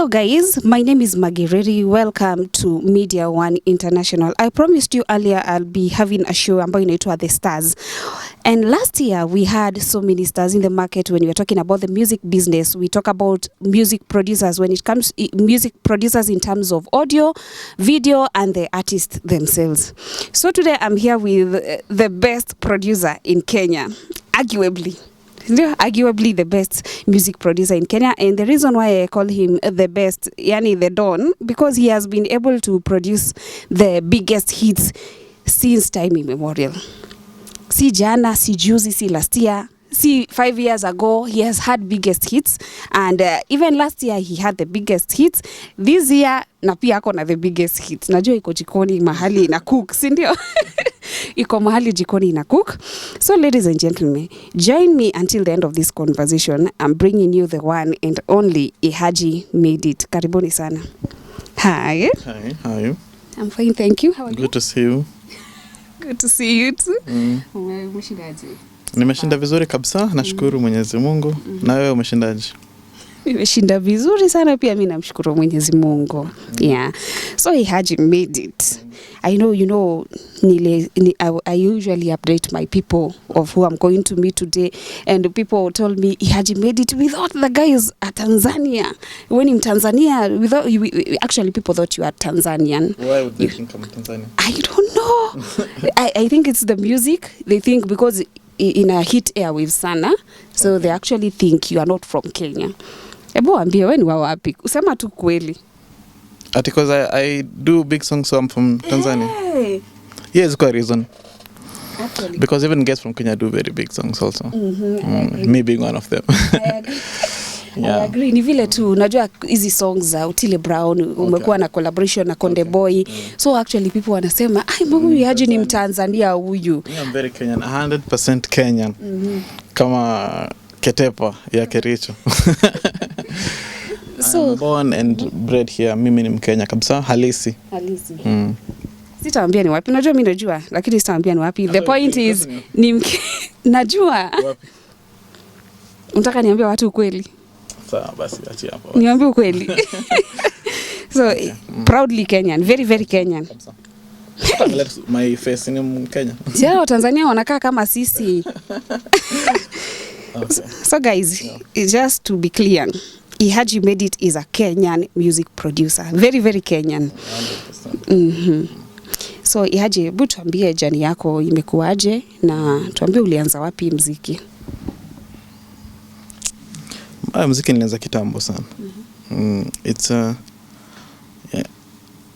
Hello guys, my name is Magireri. Welcome to Media One International. I promised you earlier I'll be having a show ambayo inaitwa The Stars. And last year we had so many stars in the market. When we were talking about the music business, we talk about music producers when it comes music producers in terms of audio, video and the artists themselves. So today I'm here with the best producer in Kenya, arguably the best music producer in Kenya, and the reason why I call him the best, yani the Don, because he has been able to produce the biggest hits since time immemorial. Si jana, si juzi, si last year, si 5 years ago, he has had biggest hits, and even last year he had the biggest hits. This year na pia ako na the biggest hits. Najua iko jikoni mahali na cook, si ndio? Iko mahali jikoni na cook. So ladies and gentlemen, join me until the end of this conversation. I'm bringing you the one and only Ihaji made it. Karibuni sana. Hi. Hi, how are you? I'm fine, thank you. How are you? Good to see you. Good to see you too. Umeshindaje? Nimeshinda vizuri kabisa, nashukuru Mwenyezi Mungu. Na wewe umeshindaje? Nimeshinda vizuri sana pia, mimi namshukuru Mwenyezi Mungu. Yeah. So Ihaji made it. I know, you know, I usually update my people of who I'm going to meet today, and people told me Ihaji made it without the guys at Tanzania. When in Tanzania, actually people thought you are Tanzanian. Why would they think I'm Tanzanian? I don't know. I think it's the music. They think because in a hit airwaves sana, so they actually think you are not from Kenya. Ebo ambie wewe ni wa wapi? Usema tu kweli. Because I do big songs, so I'm from Tanzania. Hey. Yeah, it's quite a reason. Actually. Because even guys from Kenya do very big songs also. Me being one of them. I agree. Ni vile tu unajua hizi songs za Otile Brown umekuwa na collaboration na Konde Boy. So actually people wanasema ai mbona Ihaji ni Mtanzania huyu. Yeah, I'm very Kenyan, 100% Kenyan. Kama Ketepa ya Kericho. So I'm born and bred here. Mimi ni Mkenya kabisa, halisi. Sitaambia ni wapi. Unajua mimi najua, lakini sitaambia ni wapi. The point is ni najua. Wapi? Unataka niambie watu ukweli? Sawa basi achi hapo. Niambie ukweli. So proudly Kenyan, very very Kenyan. My face ni Mkenya. Sio Tanzania wanakaa kama sisi. Okay. So guys, just to be clear, Ihaji made it is a Kenyan music producer. Very, very Kenyan. 100%. So Ihaji, hebu tuambie jani yako imekuaje na tuambie ulianza wapi muziki? Muziki nilianza kitambo sana. It's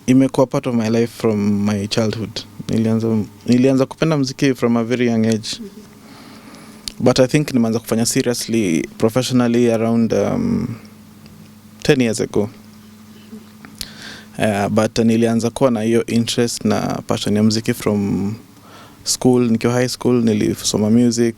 imekuwa part of my life from my childhood. Nilianza kupenda muziki from a very young age. But I think nimeanza kufanya seriously, professionally around 10 years ago. But nilianza kuwa na hiyo interest na passion ya muziki from school. Nikiwa high school nilisoma music.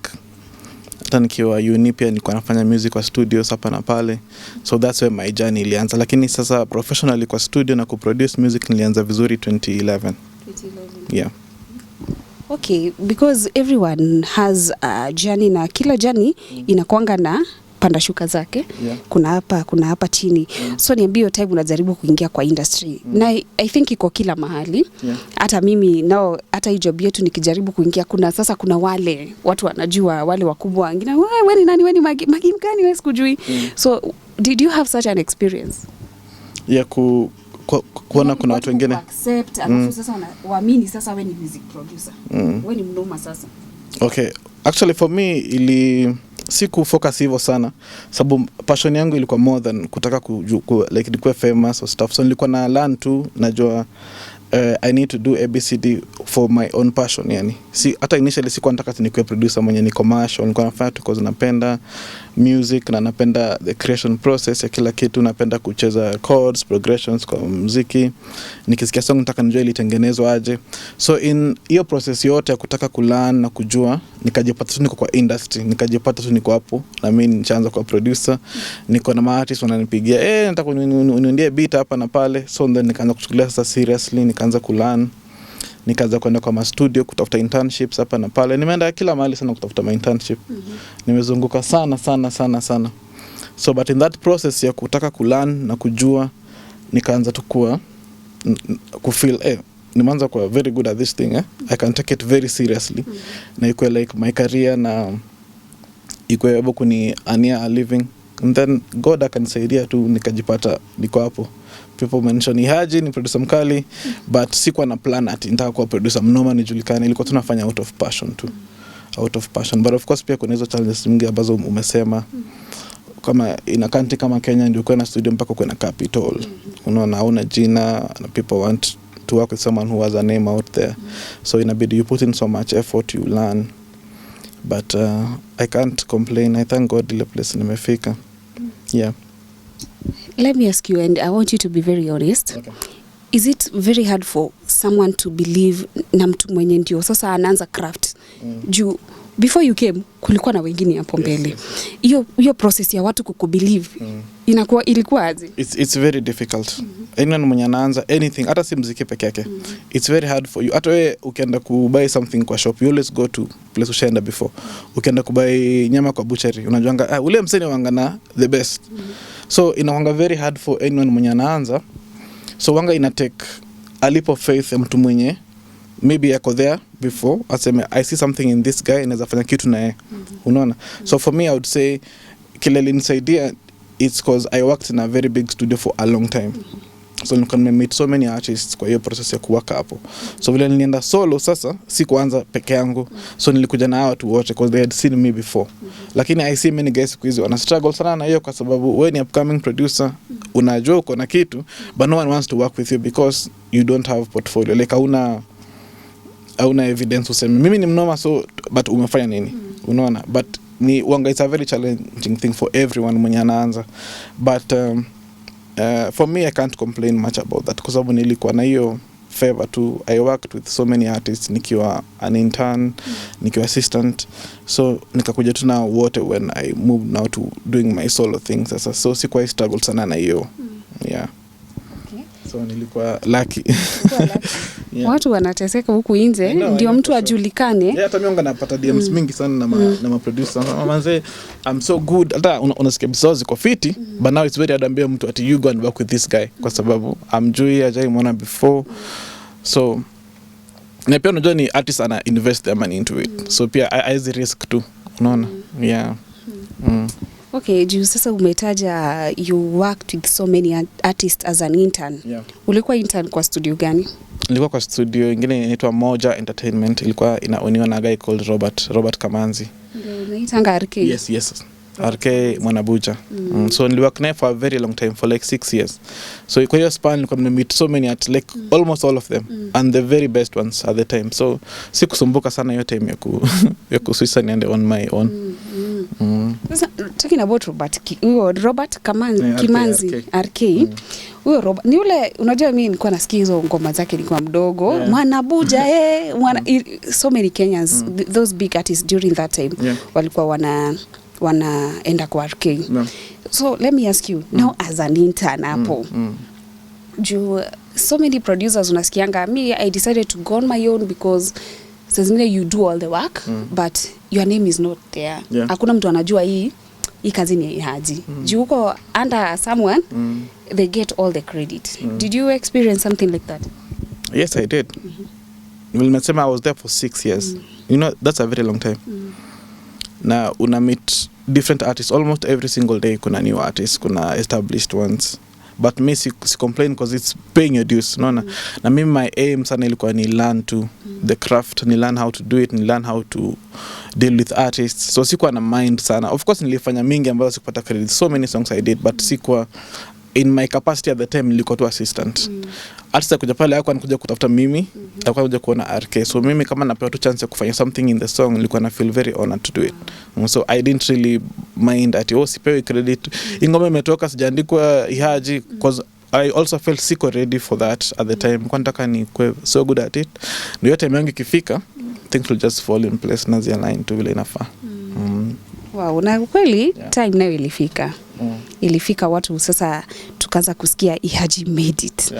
Hata nikiwa uni pia nilikuwa nafanya music kwa studios hapa na pale. So that's where my journey ilianza. Lakini sasa professionally kwa studio na kuproduce music nilianza vizuri 2011. Yeah. Okay, because everyone has a journey na kila journey inakuanga na panda shuka zake. Yeah. Kuna hapa chini. So niambie time unajaribu kuingia kwa industry. Na I think iko kila mahali. Hata mimi nao hata hii job yetu nikijaribu kuingia kuna wale watu wanajua, wale wakubwa wengine wewe ni nani, wewe ni magi mgani, wewe sikujui. So did you have such an experience? Yeah, kuona kuna watu wengine accept alafu sasa waamini sasa wewe ni music producer. Wewe ni mnoma sasa. Okay, actually for me siku focus hivyo sana sababu passion yangu ilikuwa more than kutaka like nikuwe famous or stuff. So nilikuwa na learn tu, najua I need to do ABCD for my own passion yani. Hata initially sikuwa nataka nikuwe producer mwenye ni commercial, nilikuwa nafanya tu because napenda music na napenda the creation process ya kila kitu, napenda kucheza chords, progressions kwa muziki. Nikisikia song nataka nijue ilitengenezwa aje. So in hiyo process yote ya kutaka kulearn na kujua, nikajipata tu niko kwa industry, nikajipata tu niko hapo na mimi nikaanza kwa producer. Niko na artists wananipigia, nataka uniundie beat hapa na pale. So then nikaanza kuchukulia sasa seriously, nikaanza kulearn. Nikaanza kwenda kwa studio kutafuta internships hapa na pale. Nimeenda kila mahali sana kutafuta my internship. Nimezunguka sana. So but in that process ya kutaka kulearn na kujua, nikaanza tu kufeel nimeanza kuwa very good at this thing. I can take it very seriously. Na ikuwe like my career, na ikuwe able kuniania a living. And then God akanisaidia tu, nikajipata niko hapo. People mention Ihaji ni producer mkali, but sikuwa na plan ati nitaka kuwa producer mnoma nijulikane. Ilikuwa tunafanya out of passion tu. Out of passion. But of course pia kuna hizo challenges mingi ambazo umesema. Kama in a country kama Kenya ndio kuna studio mpaka kuna capital. Unaona hauna jina, and people want to work with someone who has a name out there. So inabidi you put in so much effort, you learn. But I can't complain. I thank God ile place nimefika. Yeah. Let me ask you, and I want you to be very honest. Okay. Is it very hard for someone to believe na mtu mwenye ndio sasa anaanza craft? Juu before you came kulikuwa na wengine hapo mbele. Hiyo process ya watu kukubelieve ilikuwa aje? It's very difficult. Anyone mwenye anaanza anything, hata si muziki peke yake. It's very hard for you. Hata wewe ukienda kubuy something kwa shop, you always go to place ushaenda before. Ukienda kubuy nyama kwa butchery, unajuanga ule mseni wanga na the best. So inawanga very hard for anyone mwenye anaanza. So wanga ina take a leap of faith ya mtu mwenye maybe yako there before, aseme I see something in this guy, inaweza fanya kitu na yeye. Unaona? So for me I would say kile linisaidia, it's because I worked in a very big studio for a long time. So you can meet so many artists kwa hiyo process ya kuwaka hapo. So vile nilienda solo sasa, si kuanza peke yangu. So nilikuja na watu wote because they had seen me before. Lakini I see many guys siku hizi wana struggle sana na hiyo, kwa sababu wewe ni upcoming producer, unajua uko na kitu, but no one wants to work with you because you don't have portfolio. Like hauna evidence useme mimi ni mnoma, so but umefanya nini? Unaona? But ni wanga, it's a very challenging thing for everyone mwenye anaanza. But for me I can't complain much about that, kwa sababu nilikuwa na hiyo favor too. I worked with so many artists nikiwa an intern, nikiwa assistant. So nikakuja tu na wote when I moved now to doing my solo things. Sasa so sikuwa struggle sana na hiyo. Yeah. So nilikuwa lucky. Yeah. Watu wanateseka huku nje ndio mtu ajulikane. Yeah, hata mimi napata DMs mingi sana na ma producer. Manze I'm so good. Hata unasikia bisozi kwa fiti, but now it's very hard ambia mtu ati you go and work with this guy, kwa sababu amjui hajaimwona before. So na pia unajua ni artist ana invest their money into it. So pia I risk too. Unaona? Yeah. Okay, juu sasa umetaja you worked with so many artists as an intern. Yeah. Ulikuwa intern kwa studio gani? Nilikuwa kwa studio ingine inaitwa Moja Entertainment. Ilikuwa inaoniwa na guy called Robert Kamanzi. Ndio unaitanga RK? Yes. RK Mwanabuja. So niliwork naye for a very long time, for like 6 years. So kwa hiyo span nilikuwa nimemeet so many like almost all of them, and the very best ones at the time. So sikusumbuka sana hiyo time ya kuswitch niende on my own. Sasa talking about Robert Kamanzi RK. Huyo Robert ni ule, unajua mimi nilikuwa nasikia hizo ngoma zake nilikuwa mdogo. Mwanabuja so many Kenyans, those big artists during that time walikuwa wanaenda kwa RK. So let me ask you now as an intern hapo. So many producers unasikianga, me I decided to go on my own because you do all the work, but your name is not there. Hakuna mtu anajua hii kazi ni Ihaji. Juu uko under someone, they get all the credit. Did you experience something like that? Yes, I did. Well, I was there for 6 years. You know, that's a very long time. Na una meet different artists almost every single day. Kuna new artists, kuna established ones. But me si complain because it's paying your dues, unaona. Na mimi my aim sana ilikuwa ni learn to the craft, ni learn how to do it, ni learn how to deal with artists. So sikuwa na mind sana. Of course nilifanya mingi ambazo sikupata credit. So many songs I did, but sikuwa in my capacity at the time, nilikuwa tu assistant. Artist kuja pale hakuwa anakuja kutafuta mimi, alikuwa anakuja kuona RK. So mimi kama napewa tu chance ya kufanya something in the song, nilikuwa na feel very honored to do it. So I didn't really mind at sipewi credit. Ingoma imetoka sijaandikwa Ihaji, because I also felt siko ready for that at the time. Kwa nataka ni kwe so good at it. Ndio time yangu ikifika, things will just fall in place na align tu vile inafaa. Wow, na kweli time nayo ilifika. Ilifika watu sasa tukaanza kusikia Ihaji made it.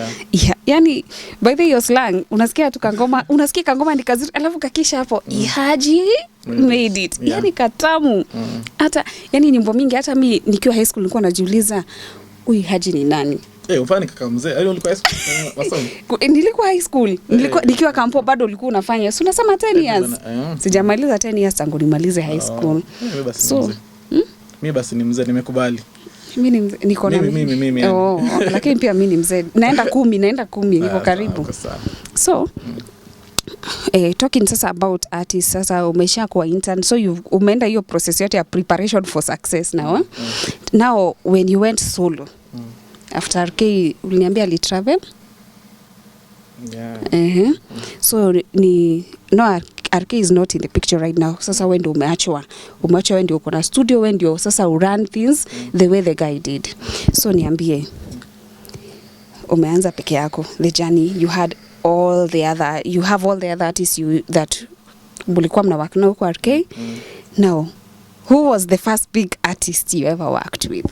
Yani by the way slang unasikia tu kangoma, unasikia kangoma ni kazi, alafu kakisha hapo Ihaji made it. Yani katamu. Hata yani nyimbo mingi hata mimi nikiwa high school nilikuwa najiuliza huyu Ihaji ni nani? Ufani kaka mzee. Yaani ulikuwa high school masomo? Nilikuwa high school. Nikiwa kampo bado ulikuwa unafanya. Si unasema 10 years. Sijamaliza 10 years tangu nimalize high school. So, mimi basi ni mzee nimekubali. Mimi niko na mimi. Lakini pia mimi ni mzee. Naenda 10 niko karibu. So, talking sasa about artists, sasa umesha kwa intern, so umeenda hiyo process yote ya preparation for success now. Now when you went solo, after RK uliniambia ali travel? So no, RK is not in the picture right now. Sasa wewe ndio umeachwa wewe ndio uko na studio, wewe ndio sasa run things the way the guy did. So niambie, umeanza peke yako the journey, you have all the other artists that mulikuwa mna work now kwa RK. Now who was the first big artist you ever worked with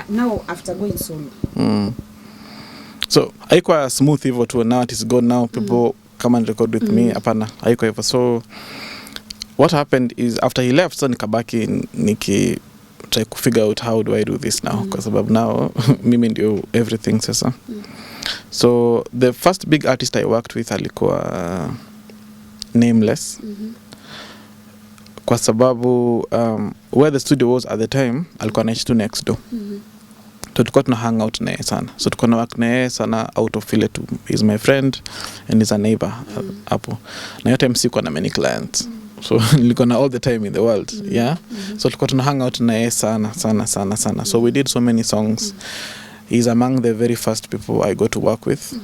now after going solo? So haikuwa smooth hivyo tu, now it is gone, now people come and record with me. Hapana, haikuwa hivyo. So what happened is after he left, so nikabaki try to figure out how do I do this now, kwa sababu now mimi ndio everything sasa. So the first big artist I worked with alikuwa Nameless. Kwa sababu where the studio was at the time alikuwa anaishi tu next door. So tulikuwa tuna hang out naye sana. So tulikuwa na work naye sana out of file tu. He's my friend and he's a neighbor hapo. Na yote msikuwa na many clients. So nilikuwa na all the time in the world. So tulikuwa tuna hang out naye sana. So we did so many songs. He's among the very first people I got to work with.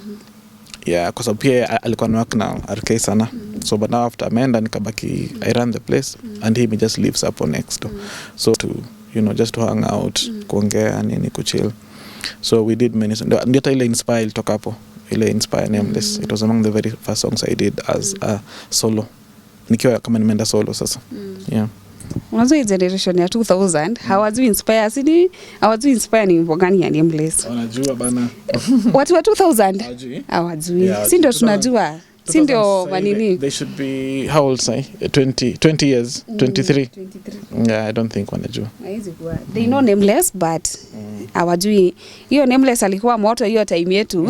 Kwa sababu pia alikuwa na work na RK sana. So but now after ameenda nikabaki, I ran the place and he just lives up on next door. So to just to hang out, kuongea nini, kuchill. So we did many songs. Ndio hata ile Inspire ilitoka hapo. Ile Inspire Nameless. It was among the very first songs I did as a solo. Nikiwa kama nimeenda solo sasa. Unajua generation ya 2000 hawajui Inspire ni wimbo gani ya Nameless. Wanajua bana. Watu wa 2000 hawajui. Si ndio tunajua. Si ndio manini? They should be how old say 20 years, 23. I don't think wanajua. They know Nameless but hawajui hiyo Nameless alikuwa moto hiyo time yetu.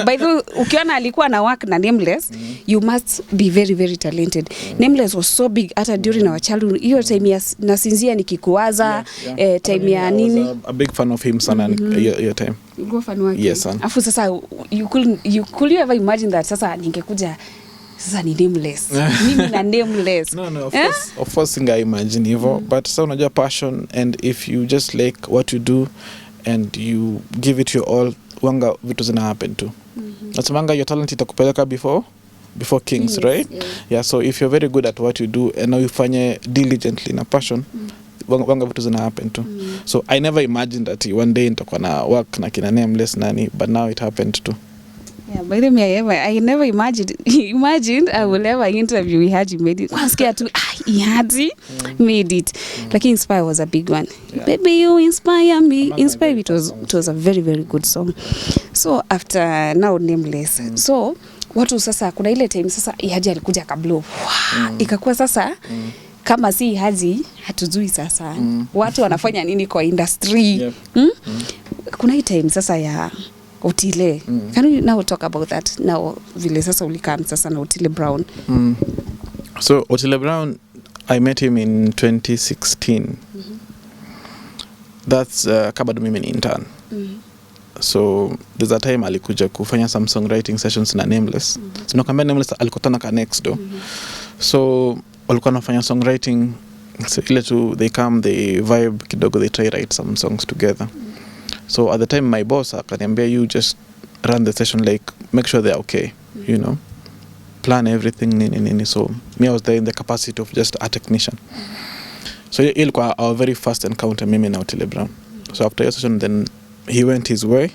By the way, ukiona alikuwa na work na Nameless, you must be very very talented. Nameless was so big hata during our childhood. Hiyo time ya nasinzia nikikuwaza, time ya nini? A big fan of him sana your time. You go fan wake. Yes, son. Afu sasa you could ever imagine that sasa ningekuja sasa ni Nameless. Mimi na Nameless. No, of course singa imagine hivyo, but sasa unajua passion, and if you just like what you do and you give it your all, wanga vitu zina happen too. Nasemanga your talent itakupeleka before kings, right? Yeah, so if you're very good at what you do and now you fanye diligently na passion, wanga vitu zina happen too. So I never imagined that one day nitakuwa na work na kina Nameless nani, but now it happened too. Yeah, by the way, I never imagined I will ever interview Ihaji made it. Kwasikia tu Ihaji made it. Like Inspire was a big one. Baby, you inspire me. Inspire, it was a very very good song. So after now Nameless. So watu sasa kuna ile time sasa Ihaji alikuja kablo. Ikakuwa sasa kama si Ihaji hatujui sasa watu wanafanya nini kwa industry. Kuna hii time sasa ya Otile. Can you now talk about that? Now vile sasa ulikam sasa na Otile Brown. So Otile Brown, I met him in 2016. That's kabado mimi ni intern. So there's a time alikuja kufanya some songwriting sessions na Nameless. So nakwambia Nameless alikutana ka next door. So walikuwa nafanya songwriting, so ile tu they come, they vibe kidogo, they try write some songs together. So at the time my boss akaniambia, you just run the session, like make sure they're okay, plan everything nini. So me, I was there in the capacity of just a technician. So ilikuwa our very first encounter mimi na Otile Brown. So after your session then he went his way,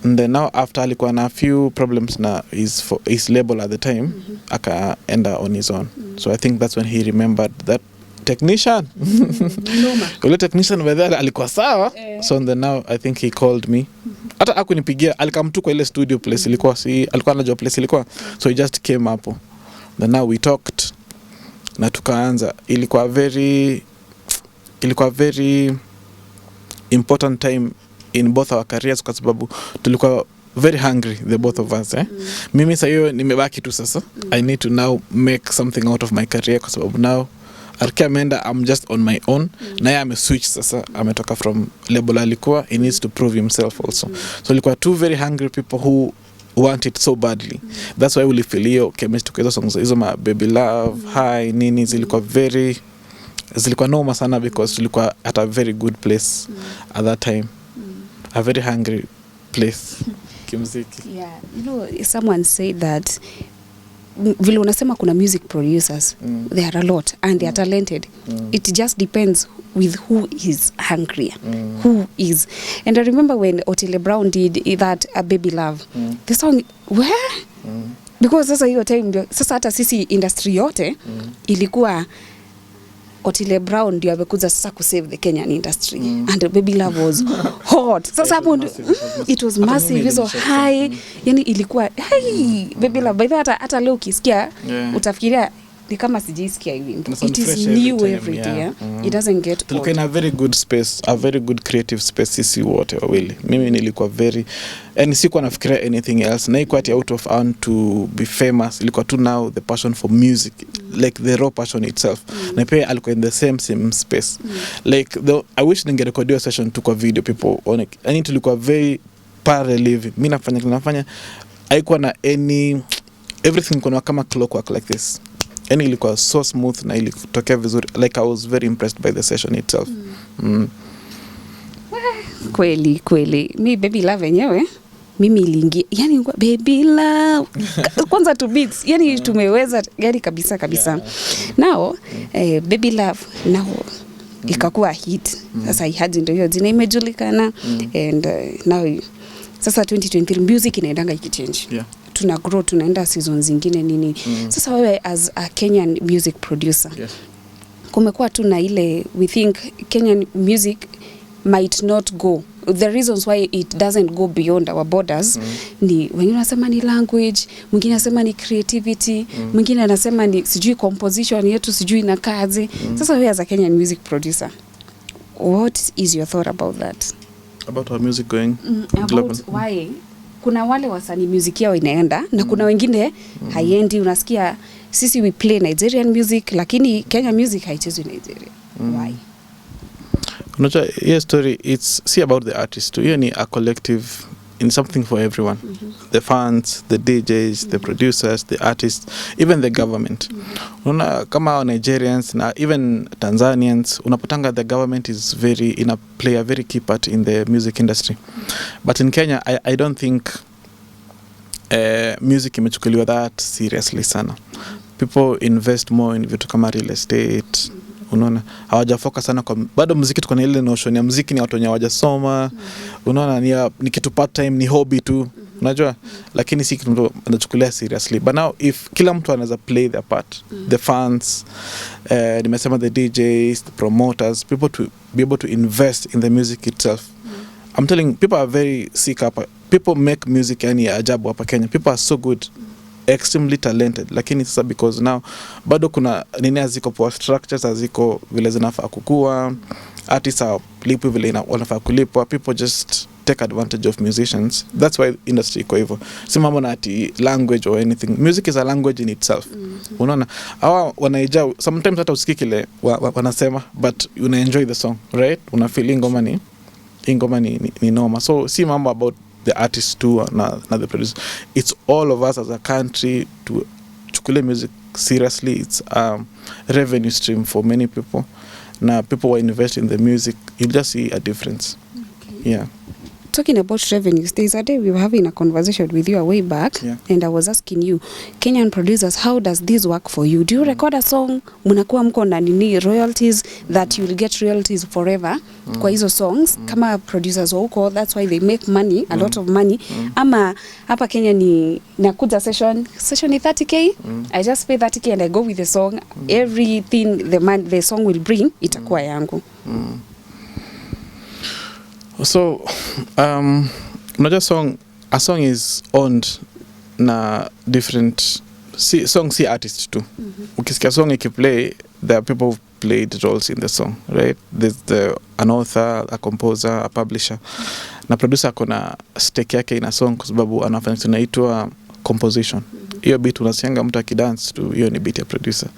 and then now after alikuwa na few problems na his label at the time, akaenda on his own. So I think that's when he remembered that technician. Ule technician whether alikuwa sawa. So then now I think he called me. Hata akunipigia, alikamtu kwa ile studio place ilikuwa, alikuwa anajua place ilikuwa. So he just came hapo. Then now we talked na tukaanza. Ilikuwa very important time in both our careers kwa sababu tulikuwa very hungry, the both of us. Mimi sasa hiyo nimebaki tu sasa. I need to now make something out of my career kwa sababu now Arkia ameenda, I'm just on my own. Na yeye ameswitch sasa, ametoka from label alikuwa, he needs to prove himself also. So ilikuwa two very hungry people who want it so badly. That's why we feel hiyo chemistry kwa hizo songs, hizo ma Baby Love, Hi, nini zilikuwa noma sana because tulikuwa at a very good place at that time. A very hungry place. Kimziki. Yeah, you know, someone said that vile unasema kuna music producers, there are a lot and they are talented. It just depends with who is hungrier, who is. And I remember when Otile Brown did that A Baby Love, the song, where? Because sasa hiyo time, sasa hata sisi industry yote ilikuwa Otile Brown ndio amekuja sasa ku save the Kenyan industry. And Baby Love was hot. Sasa hapo it was massive, so high. Yani ilikuwa hey, Baby Love. By the way, hata leo ukisikia utafikiria ni kama sijisikia hivi. It is new every day. It doesn't get old. Tulikuwa in a very good space, a very good creative space sisi wote wawili. Mimi nilikuwa very, and sikuwa nafikiria anything else. Na ikuwa out of earn to be famous. Ilikuwa tu now the passion for music, like the raw passion itself. Na pia alikuwa in the same space. Like I wish ningerekodiwa session tu kwa video people on it. I need to look very parallel. Mimi nafanya haikuwa na everything kuna kama clockwork like this. And ilikuwa so smooth na ilitokea vizuri. Like I was very impressed by the session itself. Kweli. Mi Baby Love yenyewe, mimi iliingia. Yani Baby Love. Kwanza to beats. Yani tumeweza, yani kabisa. Now, Baby Love, now, ikakuwa hit. Sasa Ihaji ndio hiyo jina imejulikana. And now, sasa 2023 music inaendanga ikichange. Yeah. Tuna grow, tunaenda season zingine nini. Sasa wewe as a Kenyan music producer, kumekuwa tu na ile, we think Kenyan music might not go. The reasons why it doesn't go beyond our borders ni wengine wanasema ni language, mwingine anasema ni creativity, mwingine anasema ni sijui composition yetu sijui na kazi. Sasa wewe as a Kenyan music producer, what is your thought about that? About our music going global? About why kuna wale wasanii music yao inaenda na kuna wengine haiendi. Unasikia sisi we play Nigerian music lakini Kenya music haichezwi Nigeria. Why? Unajua, hiyo story, it's see about the artist. Hiyo ni a collective, in something for everyone. The fans, the DJs, the producers, the artists, even the government. Unaona kama Nigerians na even Tanzanians, unapotanga the government is play a very key part in the music industry. But in Kenya, I don't think music imechukuliwa that seriously sana. People invest more in vitu kama real estate. Unaona, hawajafocus sana kwa bado muziki. Tuko na ile notion ya muziki ni watu wenye hawajasoma. Unaona, ni kitu part time, ni hobby tu. Unajua, lakini si kitu anachukulia seriously. But now if kila mtu anaweza play their part, the fans, nimesema the DJs, the promoters, people to be able to invest in the music itself. I'm telling, people are very sick hapa. People make music yani ajabu hapa Kenya. People are so good, extremely talented, lakini sasa because now bado kuna nini haziko poa, structures haziko vile zinafaa kukua, artists are lipwi vile wanafaa kulipwa. People just take advantage of musicians. That's why industry iko hivyo. Si mambo na ati language or anything. Music is a language in itself. Unaona, hawa wanaija sometimes hata usikii kile wanasema, but una enjoy the song, right? Una feel ngoma ni noma. So si mambo about the artist too na the producer. It's all of us as a country to chukule music seriously. It's revenue stream for many people. Now people who invest in the music, you'll just see a difference. Okay. Yeah. Talking about revenues, there's a day we were having a conversation with you a way back, and I was asking you, Kenyan producers, how does this work for you? Do you record a song, munakuwa mko na nini royalties that you'll get royalties forever kwa hizo songs? Kama producers wa huko, that's why they make money, a lot of money. Ama hapa Kenya ni nakuja session ni 30k, I just pay 30k and I go with the song. Everything the song will bring itakuwa yangu. So, unajua a song is owned na different song si artist too. Ukisikia song ikiplay, there are people who played roles in the song, right? There's an author, a composer, a publisher. Na producer akona stake yake in a song kwa sababu anafanya tunaitwa composition. Hiyo beat unasianga mtu akidance tu, hiyo ni beat ya producer.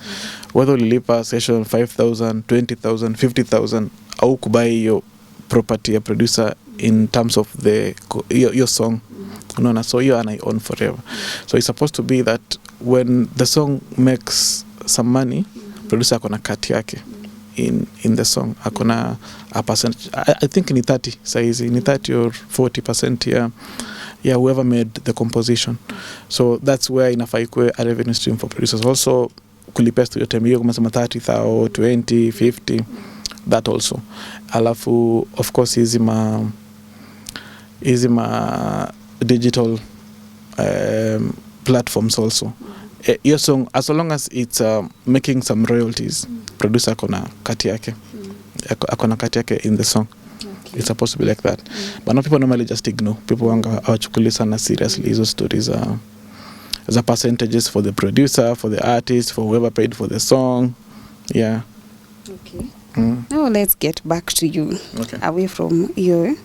Whether ulilipa session 5,000, 20,000, 50,000 au kubai hiyo property ya producer in terms of your song. Unaona, so you and I own forever. So it's supposed to be that when the song makes some money, producer akona cut yake in the song. Akona a percentage. I think ni 30 saizi, ni 30 or 40% yeah, whoever made the composition. So that's where inafaa ikuwe a revenue stream for producers. Also kulipia studio time hiyo kama sema 30,000, 20, 50, that also. Alafu of course hizi ma digital platforms also. Your song, as long as it's making some royalties, producer akona kati yake. Akona kati yake in the song. Okay. It's supposed to be like that. But now people normally just ignore. People hawachukuli sana seriously hizo stories as a percentages for the producer, for the artist, for whoever paid for the song. Yeah. Okay. Now let's get back to you. Okay. Away from hiyo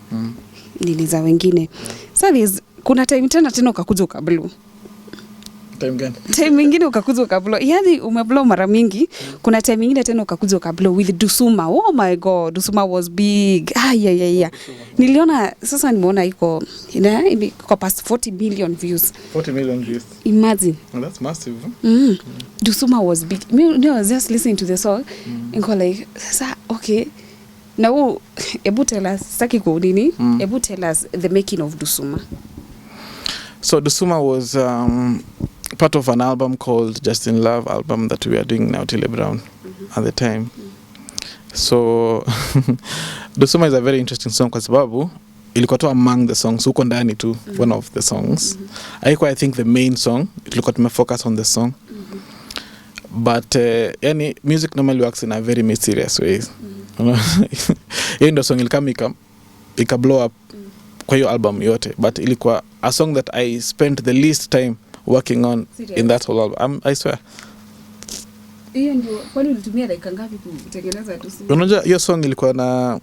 nili za wengine. So kuna time tena ukakuja ukablow. Time gani? Time nyingine ukakuja ukablow. Yaani umeblow mara mingi. Kuna time nyingine tena ukakuja ukablow with Dusuma. Oh my god, Dusuma was big. Yeah. Niliona sasa nimeona iko past 40 million views. 40 million views. Imagine. Well, that's massive. Dusuma was big. I was just listening to the song and go like, sasa okay. Now, ebu tell us, saki ko nini? Ebu tell us the making of Dusuma. So Dusuma was part of an album called Just in Love album that we are doing now, Otile Brown, at the time. So Dusuma is a very interesting song kwa sababu ilikuwa tu among the songs, uko ndani tu, one of the songs. I think the main song, ilikuwa tumefocus on the song. But yani music normally works in a very mysterious ways. Hiyo ndio song ilikama ika blow up kwa hiyo album yote, but ilikuwa a song that I spent the least time working on. Serious? In that whole album. I swear. Hiyo ndio kwani ulitumia dakika ngapi kutengeneza Dusuma? Unajua hiyo song ilikuwa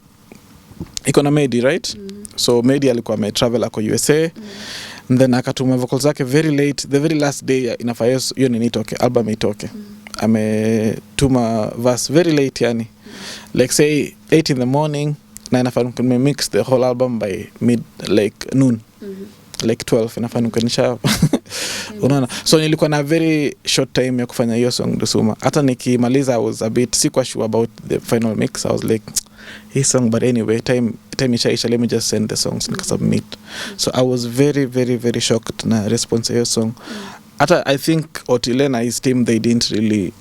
iko na Medi, right? So Medi alikuwa travel ako USA. And then akatuma vocals zake very late, the very last day inafaa hiyo nini itoke, album itoke. Ametuma verse very late yani. Like say 8 in the morning, na inafaa mix the whole album by noon. Like 12 inafaa nikanisha. Unaona, so nilikuwa na very short time ya kufanya hiyo song Dusuma. Hata nikimaliza I was a bit sikuwa sure about the final mix. I was like his song, but anyway time isha, let me just send the songs nika submit. So I was very very very shocked na response hiyo song. Hata I think Otile na his team, they didn't really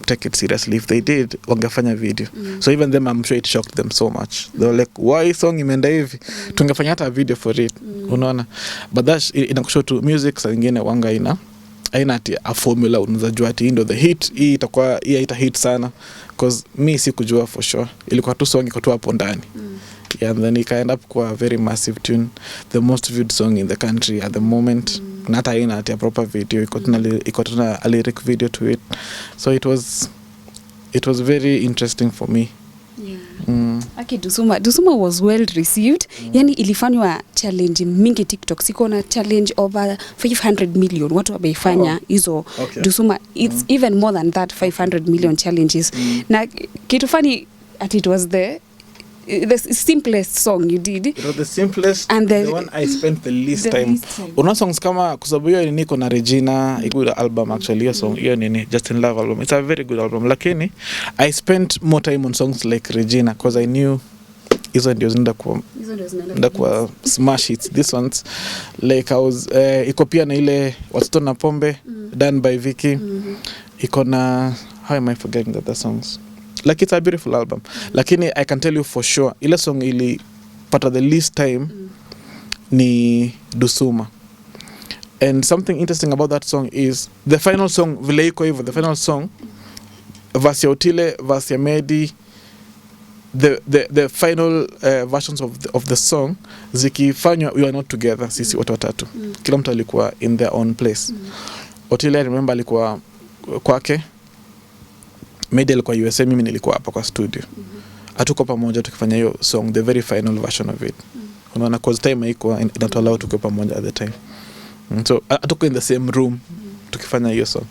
take it seriously. If they did, wangefanya video. So even them, I'm sure it shocked them so much. They were like, why song imeenda hivi? Tungefanya hata video for it. Unaona? But that inakushow to music saa nyingine wanga aina ati a formula unaweza jua ati ndio the hit, hii itakuwa ita hit sana, because me sikujua for sure. Ilikuwa tu song iko tu hapo ndani. Yeah, and then it end up kwa a very massive tune, the most viewed song in the country at the moment. Not aina ati a proper video, iko tuna a lyric video to it. So it was very interesting for me. Yeah. Okay, Dusuma was well received. Yani ilifanywa challenge mingi TikTok. Siko na challenge over 500 million watu wameifanya hizo. Okay. Dusuma, it's even more than that, 500 million challenges. Na kitu funny at it was the simplest song you did. It was the simplest and the one I spent the least time. Una songs kama kusabu hiyo niko na Regina, a good album actually. Hiyo song hiyo nini Just in Love album. It's a very good album. Lakini I spent more time on songs like Regina because I knew hizo ndio zinaenda kwa smash hits. This ones like I was iko pia na ile watoto na pombe done by Vicky. Iko na how am I forgetting the other songs? Like it's a beautiful album. Lakini I can tell you for sure ile song ili pata the least time ni Dusuma. And something interesting about that song is the final song vile iko hivyo, the final song verse ya Otile, verse ya Medi, the final versions of the song zikifanywa we are not together sisi watu watatu. Kila mtu alikuwa in their own place. Otile, I remember alikuwa kwake, Medi alikuwa USA, mimi nilikuwa hapa kwa studio. Hatuko pamoja tukifanya hiyo song, the very final version of it. Unaona, cause time haikuwa inatuallow tuko pamoja at the time. So hatuko in the same room tukifanya hiyo song.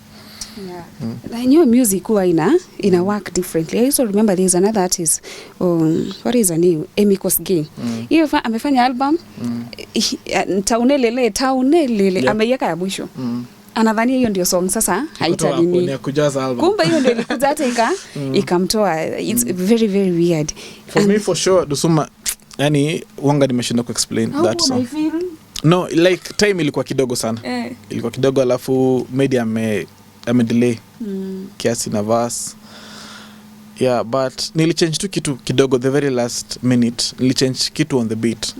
I knew music huwa ina work differently. I also remember there's another artist, what is her name? Amy Kosgei. Hiyo amefanya album taunelele ameiweka ya mwisho. Anadhani hiyo ndio song sasa haitalini. Kumbe hiyo ndio ilikuja hata ikamtoa. It's very very weird. For me for sure Dusuma, yani wanga nimeshinda ku explain that song. No, like time ilikuwa kidogo sana. Ilikuwa kidogo, alafu media delay kiasi na verse. Yeah, but nilichange tu kitu kidogo the very last minute. Nilichange kitu on the beat.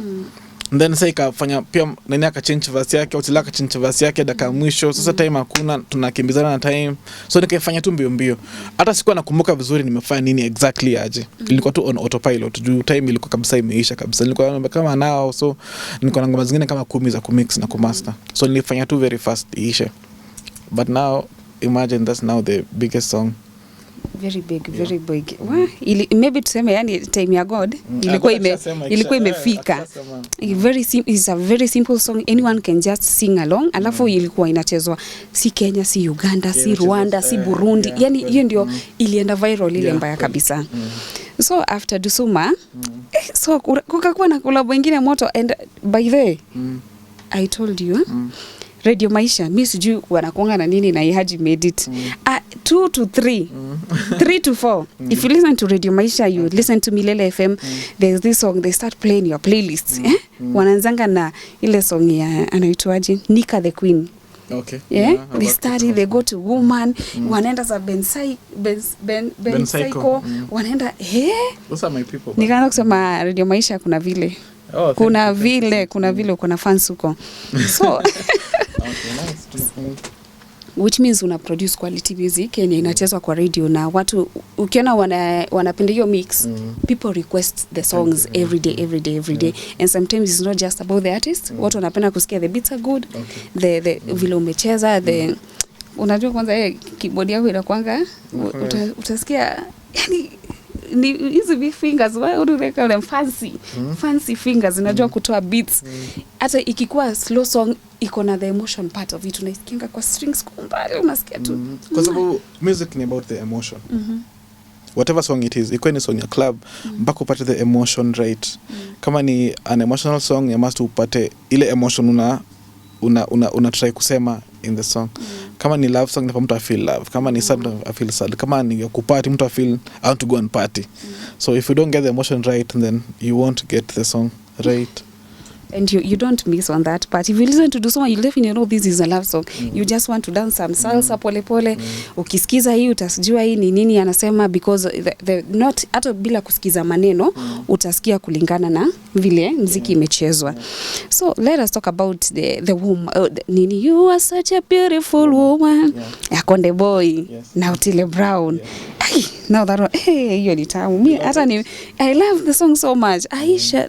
And then sasa ikafanya pia nani akachange verse yake, Otile akachange verse yake dakika mwisho. Sasa time hakuna, tunakimbizana na time. So nikaifanya tu mbio. Hata sikuwa nakumbuka vizuri nimefanya nini exactly aje. Ilikuwa tu on autopilot. Juu time ilikuwa kabisa imeisha kabisa. Nilikuwa kama nao, so nilikuwa na ngoma zingine kama 10 za kumix na kumaster. So nilifanya tu very fast iishe. But now imagine that's now the biggest song. Very big, very big. Maybe tuseme yani time ya God ilikuwa imefika. It's a very simple song, anyone can just sing along. Alafu ilikuwa inachezwa si Kenya, si Uganda, si Rwanda, si Burundi. Yani hiyo ndio ilienda viral ile mbaya kabisa. So after Dusuma, so kukakuwa na collab wengine moto, and by the way, I told you Radio Maisha, mimi sijui wanakuanga na nini na Ihaji made it. 2 to 3, 3 to 4. If you listen to Radio Maisha, you listen to Milele FM, there's this song, they start playing your playlists. Wanaanzanga na ile song ya anaitwaje, Nika the Queen. Okay. Yeah, they study, they go to Woman, wanaenda za Ben Psycho, wanaenda those are my people. Nikaanza kusema Radio Maisha kuna vile. Kuna vile uko na fans huko. So okay, nice. Which means una produce quality music yenye inachezwa kwa radio, na watu ukiona wanapenda hiyo mix, people request the songs every day. And sometimes it's not just about the artist. Watu wanapenda kusikia the beats are good, the vile umecheza, unajua kwanza keyboard yako inakuanga utasikia yani ni hizi big fingers, why do they call them fancy fingers, unajua kutoa beats. Hata ikikuwa slow song iko na the emotion part of it, unaisikia kwa strings kumbali unasikia tu. Kwa sababu music ni about the emotion. Whatever song it is, iko ni song ya club, mpaka upate the emotion right. Kama ni an emotional song, you must upate ile emotion una try kusema in the song. Kama ni love song, ni mtu feel love. Kama ni sad, I feel sad. Kama ni kupati, mtu feel I want to go and party. So if you don't get the emotion right, then you won't get the song right. And you don't miss on that part. If you listen to Dusuma, you definitely know this is a love song. You just want to dance some salsa pole pole. Ukisikiza hii utasijua hii ni nini anasema, because the not hata bila kusikiza maneno utasikia kulingana na vile muziki imechezwa. So let us talk about the woman. Nini, you are such a beautiful woman. Konde Boy na Otile Brown. Now that one, hiyo ni tamu. Mimi hata ni I love the song so much. Aisha,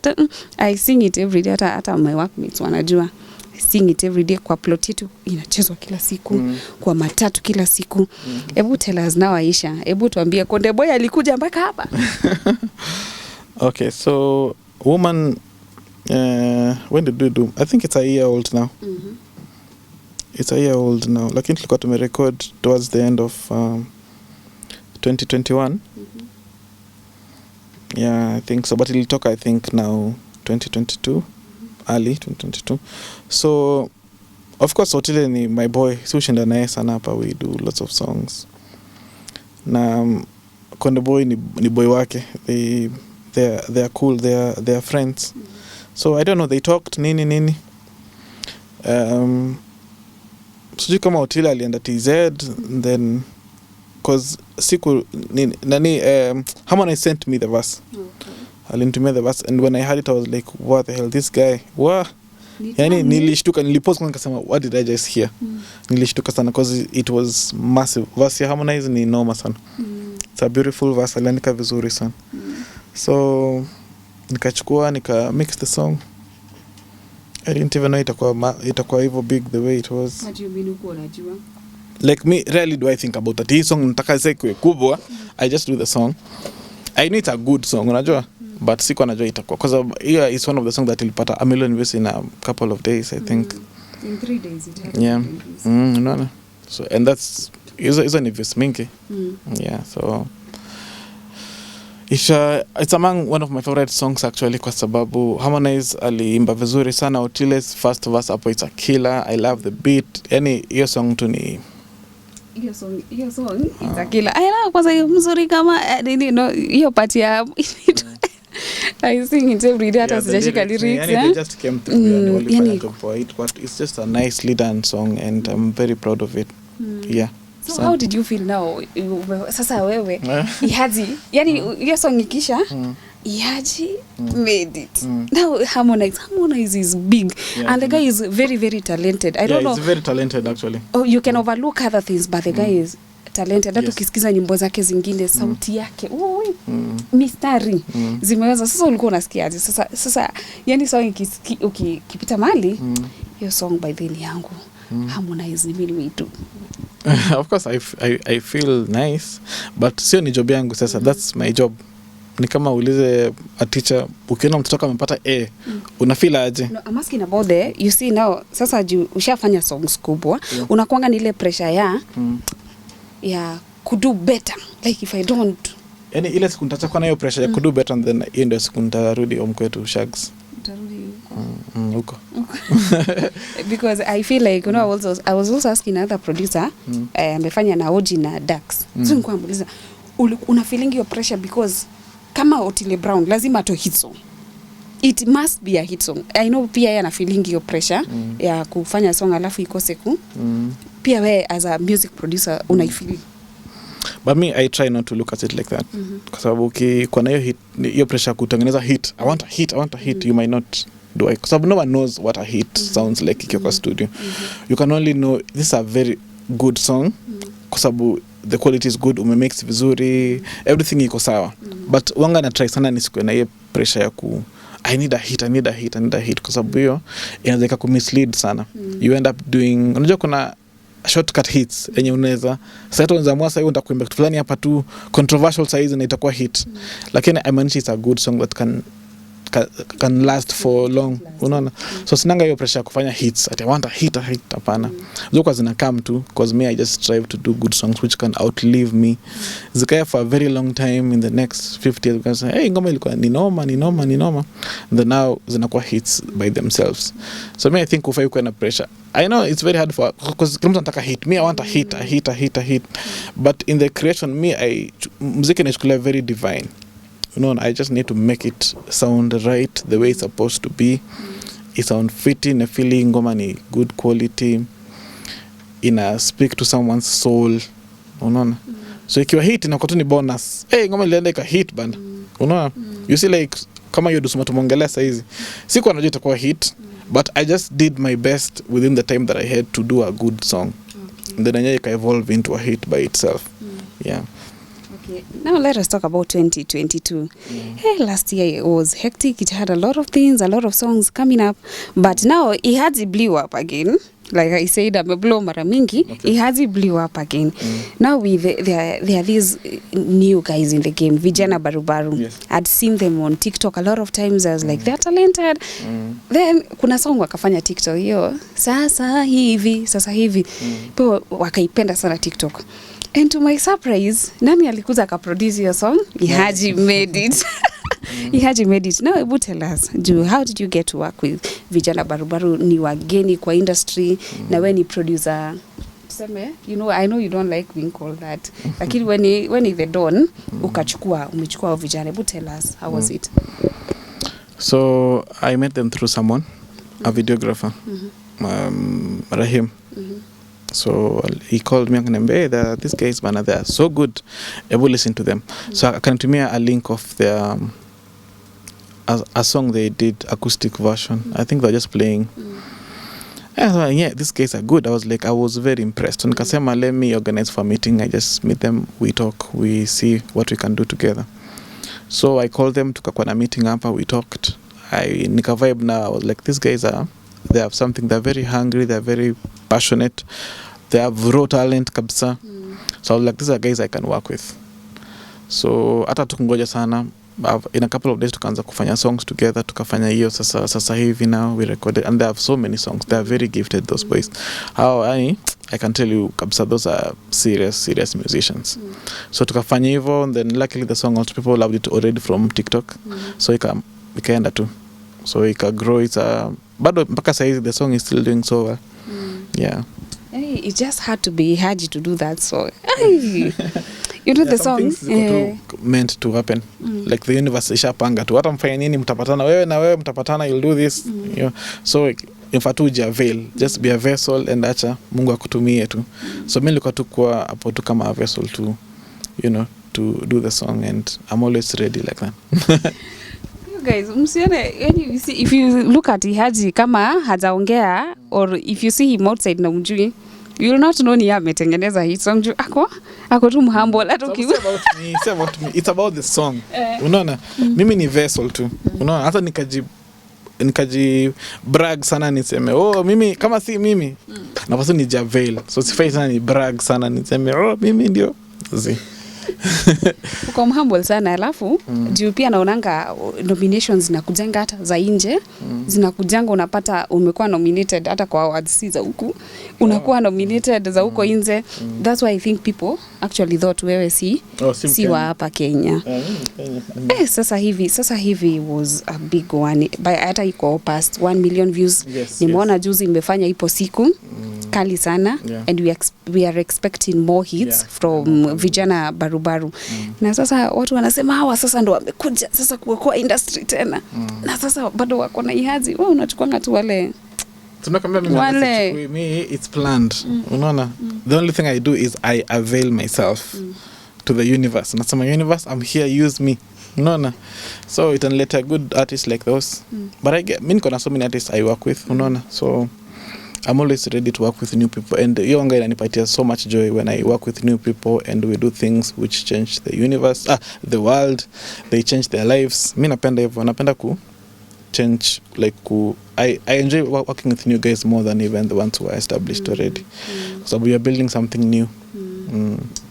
I sing it every day. Hata my workmates wanajua. I sing it every day. Kwa plot yetu inachezwa kila siku, kwa matatu kila siku. Hebu tell us now Aisha, hebu tuambie Konde Boy alikuja mpaka hapa. Okay, so Woman, when did we do? I think it's a year old now. It's a year old now. Lakini tulikuwa tumerecord towards the end of 2021. Yeah, I think so, but it'll talk, I think now 2022, early 2022. So of course Otile ni my boy, si ushinda naye sana hapa, we do lots of songs. Na Konde Boy ni boy wake. They are cool, they are friends. So I don't know, they talked nini. Sijui kama Otile alienda TZ, then because Harmonize sent me the verse. Alinitumia the verse, and when I heard it I was like, what the hell, this guy, what? Yani nilishtuka, nilipause kwa nikasema, what did I just hear? Nilishtuka sana because it was massive. Verse ya Harmonize ni noma sana. It's a beautiful verse, aliandika vizuri sana. So nikachukua mix the song. I didn't even know itakuwa hivyo big the way it was. What do you mean uko unajua? like me rarely do I think about that hii song nataka sasa ikuwe kubwa. I just do the song. I know it's a good song unajua, but siko najua itakuwa because here is one of the songs that ilipata a million views in a couple of days I think. In 3 days it had. Yeah. No. So and that's hizo ni views mingi. Yeah, so it's among one of my favorite songs actually kwa sababu Harmonize aliimba vizuri sana. Otile's first verse hapo it's a killer. I love the beat. Yani hiyo song tu ni hiyo song it's a killer. I love kwanza mzuri kama no hiyo part ya I sing it every day hata sijashika lyrics. They just came through and only for it, but it's just a nicely done song and I'm very proud of it. Yeah. So how did you feel now? Sasa wewe Ihaji, yani hiyo song ikisha Ihaji made it. Now Harmonize is big, and the guy is very, very talented. I don't know. He's very talented actually. Oh, you can overlook other things, but the guy is talented. Hata ukisikiza nyimbo zake zingine sauti yake mistari zimeweza. Sasa ulikuwa unasikiaje? Sasa yani song ukipita mali hiyo song by the yangu Harmonize ni mimi tu. Of course I feel nice, but sio ni job yangu sasa. That's my job. Ni kama ulize a teacher ukiona mtoto kama amepata A unafeel aje? No, I'm asking about the you see now sasa ushafanya songs kubwa unakuanga ni ile pressure ya could do better, like if I don't, yani ile siku nitakuwa na hiyo pressure ya could do better, then hiyo ndio siku nitarudi home kwetu Shags. Huko. Because I feel like I was also asking another producer amefanya na Oji na Dax. So nilikuwa namuuliza una feeling your pressure because kama Otile Brown lazima to hit song. It must be a hit song. I know pia yeye ana feeling your pressure ya kufanya song alafu ikose pia wewe as a music producer unaifeel. But me I try not to look at it like that. Kwa sababu kwa na hiyo pressure kutengeneza hit. I want a hit. You might not do it. Kwa sababu no one knows what a hit sounds like ikiwa kwa studio. You can only know this is a very good song. Kwa sababu the quality is good, umemix vizuri, everything iko sawa. But wanga na try sana nisikuwe na hiyo pressure ya I need a hit kwa sababu hiyo inaweza kumislead sana. You end up doing, unajua kuna shortcut hits yenye unaweza sasa unaweza mwasa hiyo nitakuimba kitu fulani hapa tu controversial size na itakuwa hit. Lakini I mean it's a good song that can last for long, unaona. So sinanga hiyo pressure kufanya hits ati I want a hit hapana. Zoka zina come tu because me I just strive to do good songs which can outlive me. Zikaya for a very long time in the next 50 years because hey ngoma ilikuwa ni noma and then now zinakuwa hits by themselves. So me I think ufai kuwa na pressure. I know it's very hard for because kila mtu anataka hit. Me I want a hit. But in the creation muziki inachukulia very divine. You know, I just need to make it sound right the way it's supposed to be. It sound fitting, a feeling, ngoma ni good quality, speak to someone's soul. Unaona? So ikiwa hit inakuwa tu ni bonus. Hey, ngoma ilienda ika hit bana. Unaona? You see like kama hiyo Dusuma tumongelea saa hizi. Sikuwa najua itakuwa hit, but I just did my best within the time that I had to do a good song. And then I evolve into a hit by itself. Yeah. Okay. Now let us talk about 2022. Hey, last year it was hectic. It had a lot of things, a lot of songs coming up. But now Ihaji blew up again. Like I said, ameblow mara mingi. Ihaji blew up again. Now there are these new guys in the game, Vijana Barubaru. Yes. I'd seen them on TikTok a lot of times. I was like, they're talented. Then kuna song wakafanya TikTok hiyo. Sasa hivi. Po wakaipenda sana TikTok. And to my surprise, nani alikuza akaproduce your song? Ihaji made it. Ihaji made it. Now, Ebu tell us, how did you get to work with Vijana Barubaru? Ni wageni kwa industry, na we ni producer. I know you don't like being called that. Lakini when the Don, umechukua Vijana. Ebu tell us, how was it? So, I met them through someone, a videographer, Rahim. So he called me and said, hey, these guys, man, they are so good. I will listen to them. So I can to me a link of their a song they did, acoustic version. I think they're just playing. And I was like, yeah, these guys are good. I was very impressed. And Kasema, let me organize for a meeting. I just meet them, we talk, we see what we can do together. So I called them, tukakwa na meeting hapa, we talked. Nika vibe now. I was like, these guys they have something, they're very hungry, they're very passionate. they have raw talent kabisa. So I was like, these are guys I can work with. So hata tukungoja sana, in a couple of days tukaanza kufanya songs together, tukafanya hiyo sasa hivi now we recorded, and they have so many songs. They are very gifted, those boys. How I can tell you kabisa, those are serious musicians. So tukafanya hivyo, and then luckily the song also people loved it already from TikTok. So ikaenda tu, so ikagrow. It's bado mpaka saizi the song is still doing so well. Yeah. Hey, it just had to be Ihaji to do that song. Hey. You know, the song meant to happen. Like the universe ishapanga tu, hata mfanya nini mtapatana, wewe na wewe mtapatana, you'll do this. You know? So infatuji avail, just be a vessel and acha Mungu akutumie tu. So mimi nilikuwa tu kwa hapo tu kama a vessel to, you know, to do the song, and I'm always ready like that. You guys, msione, if you look at Ihaji kama hajaongea, or if you see him outside na mjui, you will not know ni ametengeneza hit song juu ako tu humble hata It's about me. It's about the song. Unaona? Mimi ni vessel tu. Unaona? Hata nikaji brag sana niseme, oh mimi kama si mimi. Na basi ni javel. So sifai sana ni brag sana niseme, oh mimi ndio. Uko humble sana, alafu juu pia naonanga nominations zinakujanga hata za nje, zinakujanga unapata umekuwa nominated hata kwa awards za huku, unakuwa nominated za huko nje. That's why I think people actually thought wewe si wa hapa Kenya. Sasa hivi was a big one, by hata iko past 1 million views. Nimeona juzi imefanya ipo siku kali sana, and we are expecting more hits from vijana barubaru. Na sasa watu wanasema hawa sasa ndo wamekuja sasa kwa industry tena. Na sasa bado wako na Ihaji. Wewe unachukuanga tu wale. Tunakwambia mimi it's planned. Unaona? The only thing I do is I avail myself to the universe. Nasema universe, I'm here, use me. Unaona? So it can let a good artist like those. But mimi niko na so many artists I work with. Unaona? So I'm always ready to work with new people, and hiyo anga inanipatia so much joy when I work with new people and we do things which change the universe, the world, they change their lives. Mimi napenda hivyo, napenda ku change, like I enjoy working with new guys more than even the ones who are established already. So we are building something new.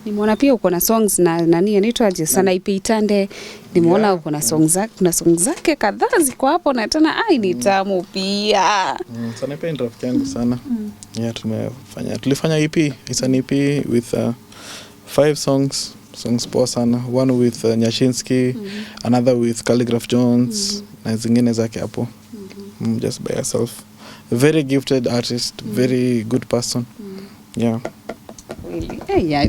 Nimeona pia uko na songs na nani anaitwaje sana Ipeitande. Nimeona uko na songs zake kadhaa ziko hapo, na tena ni tamu pia. Sana pia rafiki yangu sana. Tulifanya EP, it's an EP with 5 songs poa sana. One with Nyashinsky, another with Calligraph Jones, na zingine zake hapo. Just by yourself. Very gifted artist, very good person. Yeah.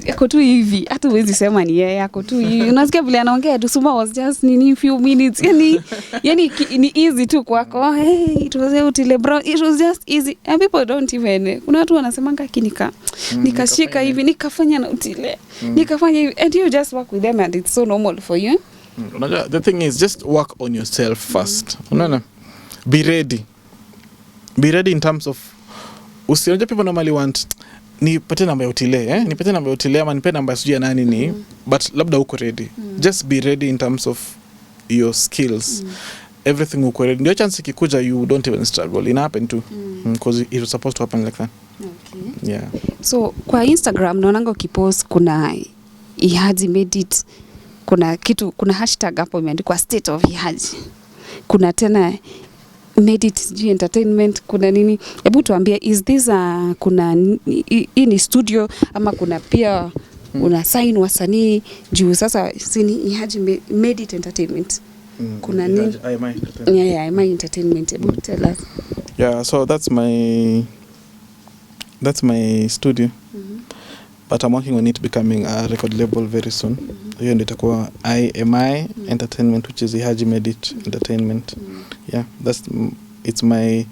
Ako tu hivi, hata huwezi sema ni yeye, ako tu hivi. Unasikia vile anaongea, Dusuma was just few minutes. Yani ni easy tu kwako. Hey, it was Otile Brown. It was just easy. And people don't even. Kuna watu wanasemanga nikashika hivi, nikafanya na Otile. Nikafanya hivi, and you just work with them, and it's so normal for you. The thing is, just work on yourself first. Unaona? Be ready. Be ready in terms of usionje, people normally want nipate namba ya Otile, nipate namba ya Otile ama nipe namba sijui nani ni, but labda uko ready. Just be ready in terms of your skills. Everything uko ready. Ndio chance ikikuja, you don't even struggle. It happen too. Because it was supposed to happen like that. Okay. Yeah. So kwa Instagram naonanga ukipost kuna Ihaji made it, kuna hashtag hapo imeandikwa state of Ihaji. Kuna tena made it entertainment, kuna nini? Hebu tuambie, is this kuna hii ni studio ama kuna pia una sign wasanii juu sasa sini Ihaji made it entertainment? Kuna nini? IMI entertainment. Hebu tell us. Yeah, so that's my studio. But I'm working on it becoming a record label very soon. Hiyo ndio itakuwa IMI Entertainment, which is Ihaji Made It Entertainment. Yeah, it's my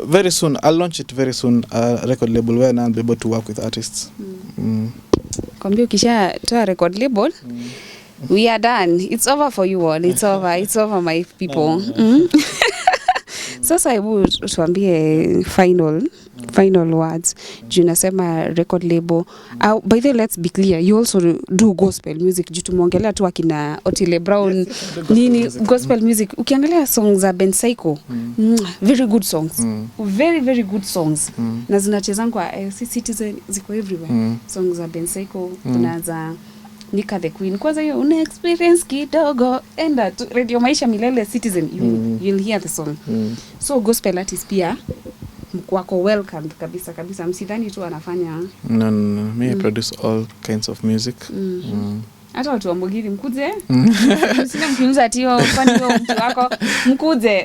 very soon. I'll launch it very soon, a record label where I'll be able to work with artists. Kwambia ukisha toa record label, we are done. It's over for you all. It's over my people. Sasa hebu tuambie final words. Juu nasema record label. By the way, let's be clear, you also do gospel music. Juu tumeongelea tu akina Otile Brown, gospel music. Ukiangalia songs za Ben Psycho, very good songs. Very, very good songs. Na zinachezanga kwa Citizen, ziko everywhere. Songs za Ben Psycho, kuna za Nika the Queen. Kwanza hiyo una experience kidogo, enda tu Radio Maisha Milele Citizen, you'll hear the song. So gospel artist pia wako welcome kabisa. Msidhani tu anafanya. No, me I produce all kinds of music. Hata watu wa Mbogiri mkuze. Sina mkiuza atio fani hiyo mtu wako mkuze.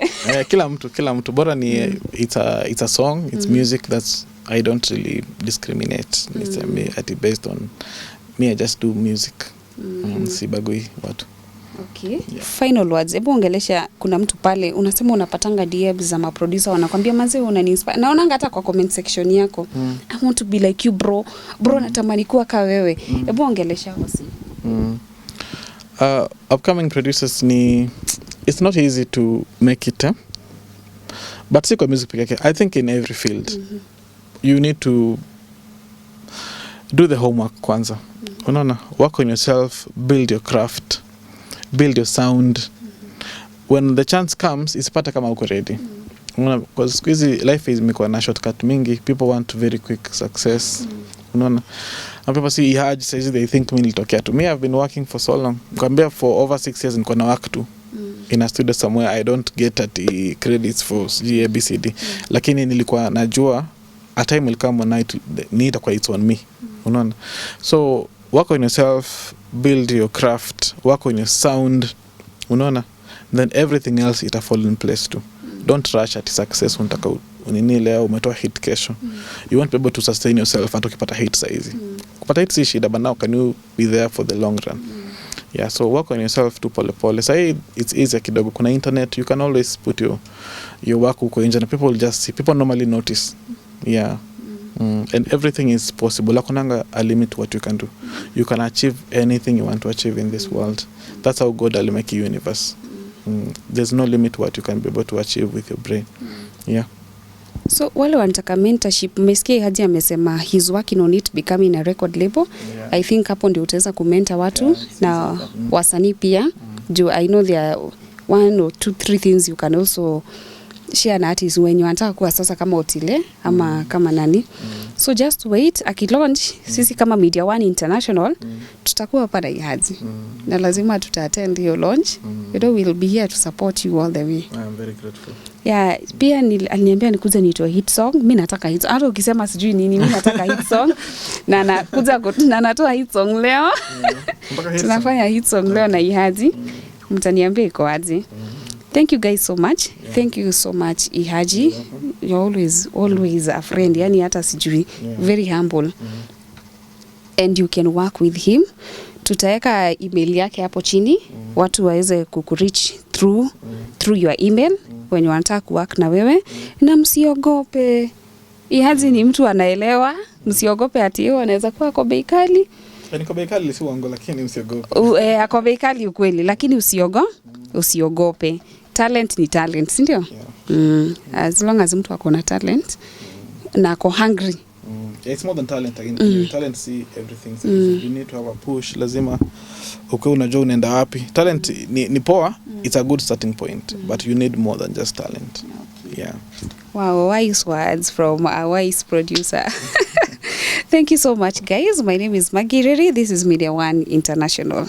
Kila mtu bora ni it's a song, it's music. That's I don't really discriminate. It's based on me, I just do music. Sibagui watu. Okay. Yeah. Final words. Hebu ongelesha, kuna mtu pale unasema unapatanga DMs za maproducer wanakuambia manze unani-inspire. Naonanga hata kwa comment section yako. I want to be like you bro. Natamani kuwa kama wewe. Hebu ongelesha wasi. Upcoming producers it's not easy to make it. But si kwa music peke yake. I think in every field you need to do the homework kwanza. Unaona, work on yourself, build your craft, build your sound. When the chance comes, isipata kama uko ready. Unaona, because squeezy life is imekuwa na shortcut mingi. People want very quick success. Unaona, and people see Ihaji says they think mimi nilitokea tu. Me, I've been working for so long. Kwambia for over 6 years niko na work tu. In a studio somewhere. I don't get at the credits for ABCD. Lakini nilikuwa najua a time will come when I need a it's on me. Unaona, so work on yourself, build your craft, work on your sound. Unaona, then everything else it'll fall in place too. Don't rush at success. Unataka unini leo umetoa hit kesho. You won't be able to sustain yourself hata ukipata hit saizi. Kupata hit si shida, but now can you be there for the long run? Yeah, so work on yourself too pole. Say it's easier kidogo. Kuna internet, you can always put your work uko nje and people will just see. People normally notice. Yeah. And everything is possible. Lakunanga a limit what you can do. You can achieve anything you want to achieve in this world. That's how God will make a universe. There's no limit what you can be able to achieve with your brain. Yeah. So wale wanataka mentorship, mmesikia Ihaji amesema he's working on it becoming a record label. Yeah. I think hapo ndio utaweza kumenta watu na wasanii pia. I know there are 1 or 2, 3 things you can also share na artists when you wanataka kuwa sasa kama Otile ama kama nani. So just wait, akilaunch sisi kama Media One International tutakuwa pale Ihaji. Na lazima tutaattend hiyo launch. We'll be here to support you all the way. I am very grateful. Yeah, pia aliniambia nikuja nitoe hit song. Mimi nataka hit song. Hata ukisema sijui nini, mimi nataka hit song. Na natoa hit song leo. Tunafanya hit song leo na Ihaji. Mtaniambia iko aje. Thank you guys so much. Yeah. Thank you so much Ihaji. You're always a friend. Yani hata sijui. Very humble. And you can work with him. Tutaweka email yake hapo chini. Watu waweze kukureach through your email when wanataka kuwork na wewe. Na msiogope. Ihaji ni mtu anaelewa. Msiogope ati yeye anaweza kuwa kwa bei kali. Niko bei kali si uongo, lakini usiogope. Ako bei kali ukweli, lakini usiogope. Talent ni talent, si ndio? Yeah. As long as mtu ako na talent na ako hungry. Yeah, it's more than talent again. Talent see everything. So you need to have a push. Lazima unajua unaenda wapi. Talent ni poa. It's a good starting point, but you need more than just talent. Okay. Yeah. Wow, wise words from a wise producer. Thank you so much, guys. My name is Maggie Riri. This is Media One International.